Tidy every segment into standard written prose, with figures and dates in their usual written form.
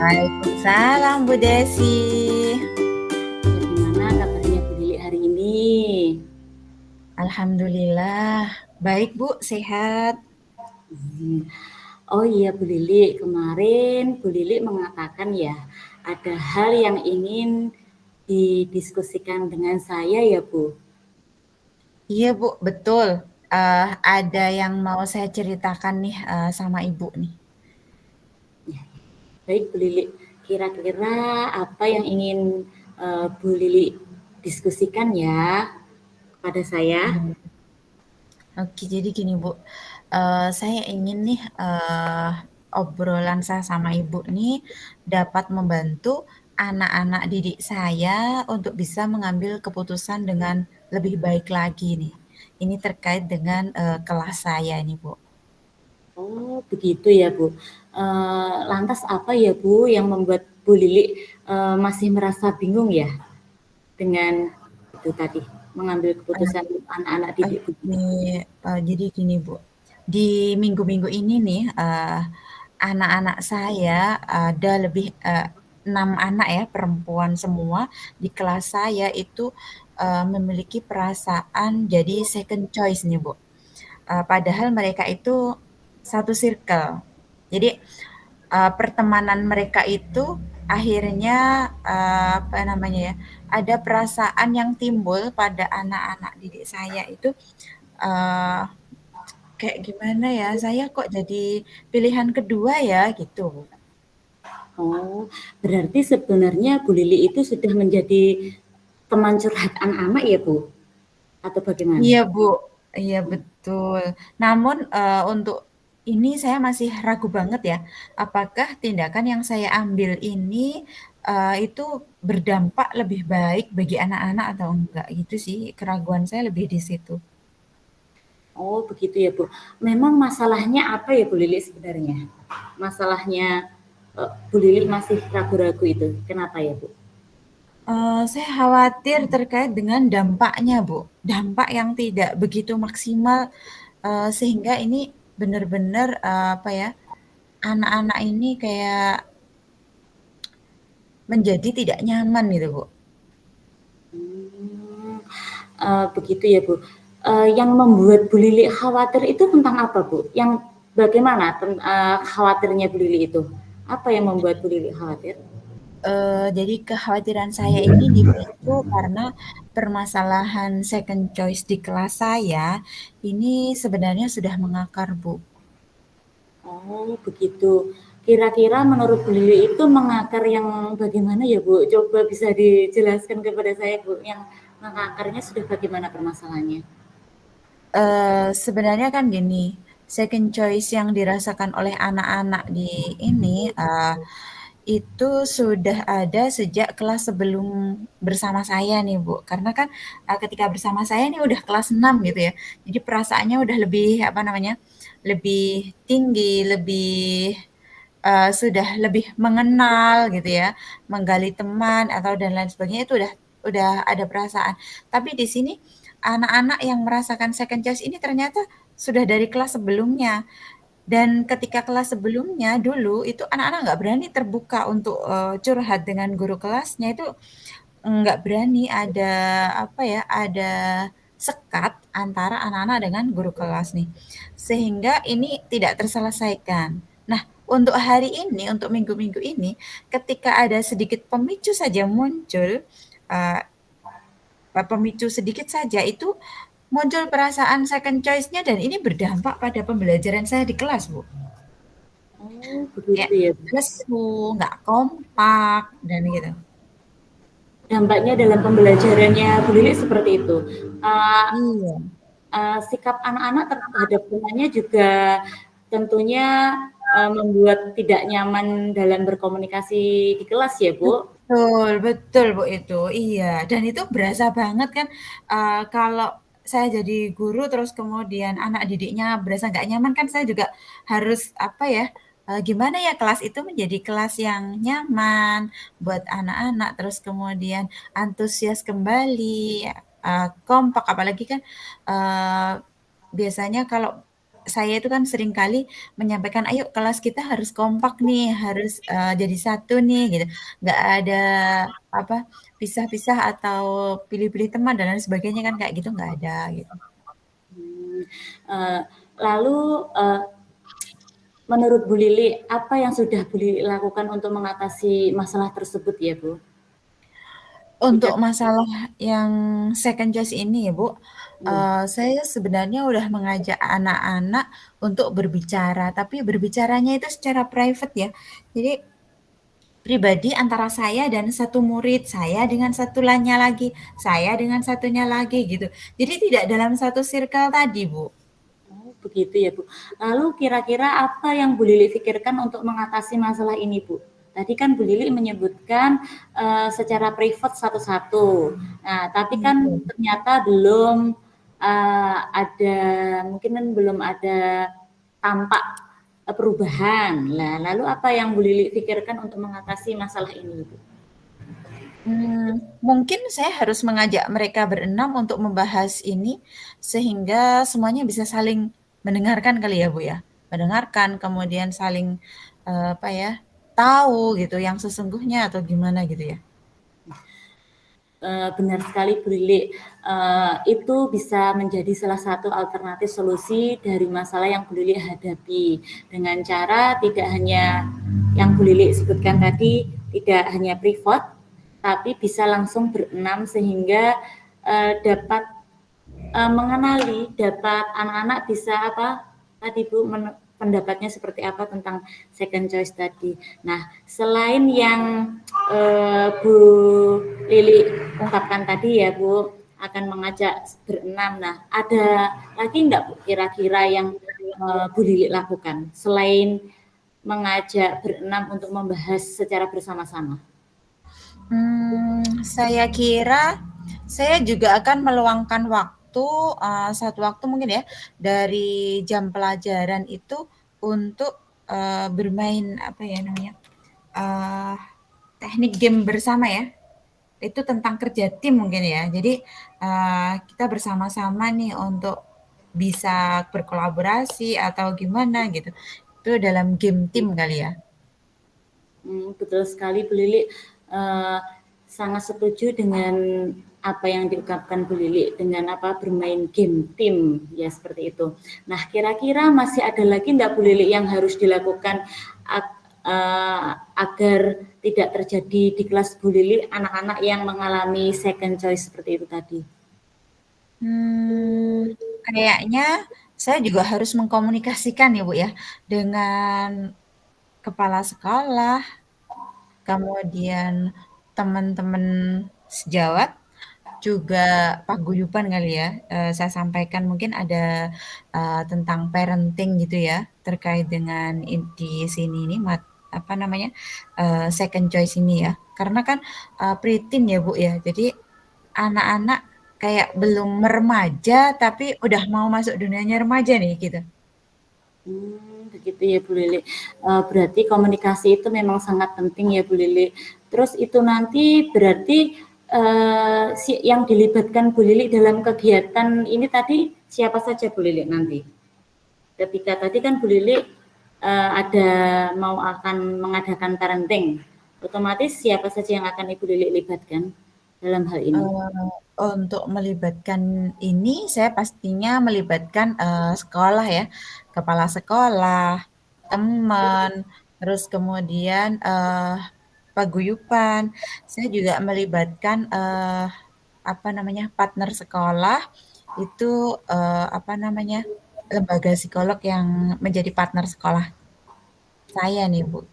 Waalaikumsalam Bu Desi. Bagaimana kabarnya Bu Lili hari ini? Alhamdulillah, baik Bu, sehat. Oh iya Bu Lili, kemarin Bu Lili mengatakan ya, ada hal yang ingin didiskusikan dengan saya ya Bu. Iya Bu, betul. Ada yang mau saya ceritakan nih sama Ibu nih. Baik Bu Lili, kira-kira apa yang ingin Bu Lili diskusikan ya pada saya? Oke, jadi gini Bu, saya ingin nih obrolan saya sama Ibu nih dapat membantu anak-anak didik saya untuk bisa mengambil keputusan dengan lebih baik lagi nih. Ini terkait dengan kelas saya nih Bu. Oh begitu ya Bu. Lantas apa ya Bu yang membuat Bu Lili masih merasa bingung ya dengan itu tadi, mengambil keputusan anak-anak didik Oke, begitu. jadi gini Bu, di minggu-minggu ini nih, anak-anak saya ada lebih 6 anak ya, perempuan semua di kelas saya itu memiliki perasaan jadi second choice nih Bu. Padahal mereka itu satu circle. Jadi pertemanan mereka itu akhirnya apa namanya ya, ada perasaan yang timbul pada anak-anak didik saya itu eh, kayak gimana ya, saya kok jadi pilihan kedua ya gitu. Oh, berarti sebenarnya Bu Lili itu sudah menjadi teman curhat anak-anak ya Bu? Atau bagaimana? Iya Bu, iya betul. Namun untuk ini saya masih ragu banget ya, apakah tindakan yang saya ambil ini itu berdampak lebih baik bagi anak-anak atau enggak gitu sih, keraguan saya lebih di situ. Oh begitu ya Bu. Memang masalahnya apa ya Bu Lili sebenarnya? Masalahnya Bu Lili masih ragu-ragu itu. Kenapa ya Bu? Saya khawatir terkait dengan dampaknya, Bu. Dampak yang tidak begitu maksimal, sehingga ini benar-benar, apa ya, anak-anak ini kayak menjadi tidak nyaman gitu, Bu. Hmm, begitu ya Bu. Yang membuat Bu Lili khawatir itu tentang apa Bu? Yang bagaimana khawatirnya Bu Lili itu? Apa yang membuat Bu Lili khawatir? Jadi kekhawatiran saya ini dipicu karena permasalahan second choice di kelas saya, ini sebenarnya sudah mengakar, Bu. Oh begitu. Kira-kira menurut Bu Lili itu mengakar yang bagaimana ya Bu? Coba bisa dijelaskan kepada saya Bu, yang mengakarnya sudah bagaimana permasalahannya? Sebenarnya kan gini, second choice yang dirasakan oleh anak-anak di ini, itu sudah ada sejak kelas sebelum bersama saya nih, Bu. Karena kan, ketika bersama saya nih udah kelas 6 gitu ya. Jadi perasaannya udah lebih, apa namanya, lebih tinggi, lebih, sudah lebih mengenal gitu ya, menggali teman atau dan lain sebagainya itu udah ada perasaan. Tapi di sini anak-anak yang merasakan second choice ini ternyata sudah dari kelas sebelumnya. Dan ketika kelas sebelumnya dulu itu anak-anak nggak berani terbuka untuk curhat dengan guru kelasnya itu nggak berani ada apa ya ada sekat antara anak-anak dengan guru kelas nih sehingga ini tidak terselesaikan. Nah untuk hari ini untuk minggu-minggu ini ketika ada sedikit pemicu saja muncul uh, pemicu sedikit saja itu muncul perasaan second choice-nya dan ini berdampak pada pembelajaran saya di kelas Bu. Oh Kayak begitu ya Bu. lesu, nggak kompak, dan gitu. Dampaknya dalam pembelajarannya Bu Lili seperti itu. Uh, Iya, Sikap anak-anak terhadap temannya juga tentunya membuat tidak nyaman dalam berkomunikasi di kelas ya Bu. betul, betul Bu itu, iya. Dan itu berasa banget kan kalau saya jadi guru terus kemudian anak didiknya berasa nggak nyaman kan saya juga harus apa ya, gimana ya kelas itu menjadi kelas yang nyaman buat anak-anak, terus kemudian antusias kembali, kompak apalagi kan, eee, biasanya kalau saya itu kan seringkali menyampaikan, "Ayo kelas kita harus kompak nih, harus, jadi satu nih," gitu. Nggak ada, apa, pisah-pisah atau pilih-pilih teman dan lain sebagainya kan, kayak gitu nggak ada, gitu. Hmm, lalu, menurut Bu Lili, apa yang sudah Bu Lili lakukan untuk mengatasi masalah tersebut ya, Bu? Jika Untuk masalah yang second choice ini ya, Bu, iya. saya sebenarnya udah mengajak anak-anak untuk berbicara, tapi berbicaranya itu secara private ya. Jadi pribadi antara saya dan satu murid, saya dengan satu lainnya lagi, saya dengan satunya lagi gitu. Jadi tidak dalam satu circle tadi, Bu. Oh, begitu ya, Bu. Lalu kira-kira apa yang Bu Lili pikirkan untuk mengatasi masalah ini, Bu? Tadi kan Bu Lili menyebutkan secara privat satu-satu. Nah, tapi kan Iya. ternyata belum ada, mungkin kan belum ada tampak perubahan. Nah, lalu apa yang Bu Lili pikirkan untuk mengatasi masalah ini, Bu? Mungkin saya harus mengajak mereka berenam untuk membahas ini, sehingga semuanya bisa saling mendengarkan kali ya, Bu, ya? Mendengarkan, kemudian saling, apa ya, tahu gitu yang sesungguhnya atau gimana gitu ya? Benar sekali Bu Lili, itu bisa menjadi salah satu alternatif solusi dari masalah yang Bu Lili hadapi, dengan cara tidak hanya yang Bu Lili sebutkan tadi, tidak hanya privat, tapi bisa langsung berenam sehingga dapat mengenali, dapat anak-anak bisa apa tadi Bu, pendapatnya seperti apa tentang second choice tadi. Nah, selain yang Bu Lili ungkapkan tadi ya Bu, akan mengajak berenam. Nah, ada lagi enggak Bu kira-kira yang Bu Lili lakukan selain mengajak berenam untuk membahas secara bersama-sama? Saya kira saya juga akan meluangkan waktu, satu waktu mungkin ya, dari jam pelajaran itu untuk, bermain, apa ya namanya, eee, teknik game bersama ya. Itu tentang kerja tim mungkin ya. Jadi, kita bersama-sama nih untuk bisa berkolaborasi atau gimana gitu. Itu dalam game tim kali ya. Betul sekali Bu Lili, sangat setuju dengan apa yang diungkapkan Bu Lili dengan apa bermain game tim ya seperti itu. Nah kira-kira masih ada lagi enggak Bu Lili yang harus dilakukan agar tidak terjadi di kelas Bu Lili anak-anak yang mengalami second choice seperti itu tadi? Kayaknya saya juga harus mengkomunikasikan ya Bu ya, dengan kepala sekolah, kemudian teman-teman sejawat, juga paguyuban kali ya, saya sampaikan mungkin ada, tentang parenting gitu ya, terkait dengan di sini ini apa namanya, second choice ini ya. Karena kan, preteen ya Bu ya, jadi anak-anak kayak belum remaja, tapi udah mau masuk dunianya remaja nih gitu. Begitu ya Bu Lili. Berarti komunikasi itu memang sangat penting ya Bu Lili. Terus itu nanti berarti yang dilibatkan Bu Lili dalam kegiatan ini tadi siapa saja Bu Lili nanti? Ketika tadi kan Bu Lili ada mau akan mengadakan parenting, otomatis siapa saja yang akan Ibu Lili libatkan dalam hal ini? Untuk melibatkan ini, saya pastinya melibatkan, sekolah ya, kepala sekolah, teman, terus kemudian, paguyuban. Saya juga melibatkan, apa namanya, partner sekolah, itu, apa namanya, lembaga psikolog yang menjadi partner sekolah saya nih, Bu.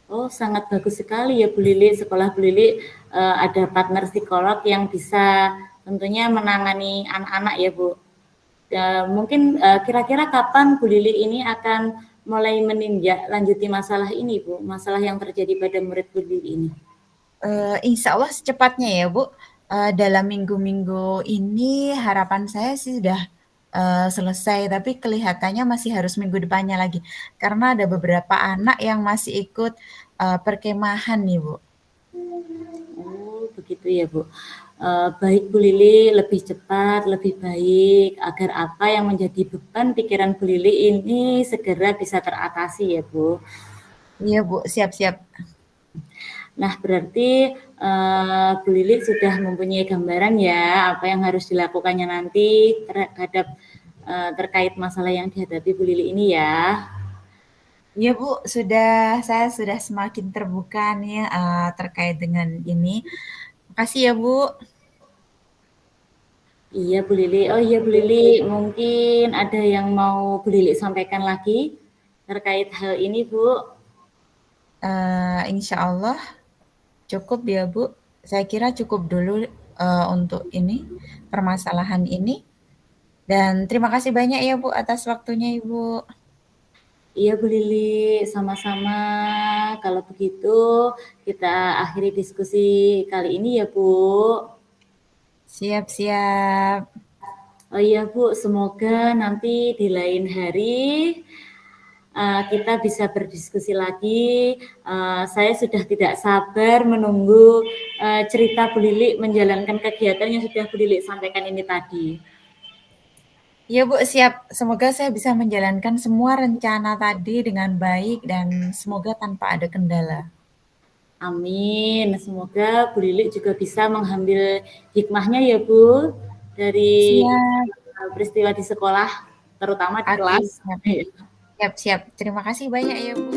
Oh, sangat bagus sekali ya Bu Lili. Sekolah Bu Lili ada partner psikolog yang bisa tentunya menangani anak-anak ya Bu. Mungkin kira-kira kapan Bu Lili ini akan mulai meninjak lanjuti masalah ini Bu, masalah yang terjadi pada murid Bu Lili ini? Insya Allah secepatnya ya Bu, dalam minggu-minggu ini harapan saya sih sudah, selesai, tapi kelihatannya masih harus minggu depannya lagi. Karena ada beberapa anak yang masih ikut, perkemahan nih Bu. Oh, begitu ya Bu. baik Bu Lili lebih cepat, lebih baik, agar apa yang menjadi beban pikiran Bu Lili ini segera bisa teratasi ya Bu. Iya Bu, siap-siap. Nah, berarti Bu Lili sudah mempunyai gambaran ya apa yang harus dilakukannya nanti terhadap terkait masalah yang dihadapi Bu Lili ini ya. Iya Bu, saya sudah semakin terbuka nih terkait dengan ini. Makasih ya Bu. Iya Bu Lili, oh iya Bu Lili, mungkin ada yang mau Bu Lili sampaikan lagi terkait hal ini Bu? Insya Allah cukup ya Bu. Saya kira cukup dulu untuk ini permasalahan ini. Dan terima kasih banyak ya Bu atas waktunya Ibu. Iya Bu Lili, sama-sama. Kalau begitu kita akhiri diskusi kali ini ya Bu. Siap-siap. Oh iya Bu, semoga nanti di lain hari kita bisa berdiskusi lagi. Saya sudah tidak sabar menunggu cerita Bu Lili menjalankan kegiatan yang sudah Bu Lili sampaikan ini tadi. Iya Bu, siap. Semoga saya bisa menjalankan semua rencana tadi dengan baik dan semoga tanpa ada kendala. Amin. Semoga Bu Lili juga bisa mengambil hikmahnya ya Bu dari Siap. peristiwa di sekolah, terutama di Oke, kelas. siap. Siap-siap. Terima kasih banyak ya Bu.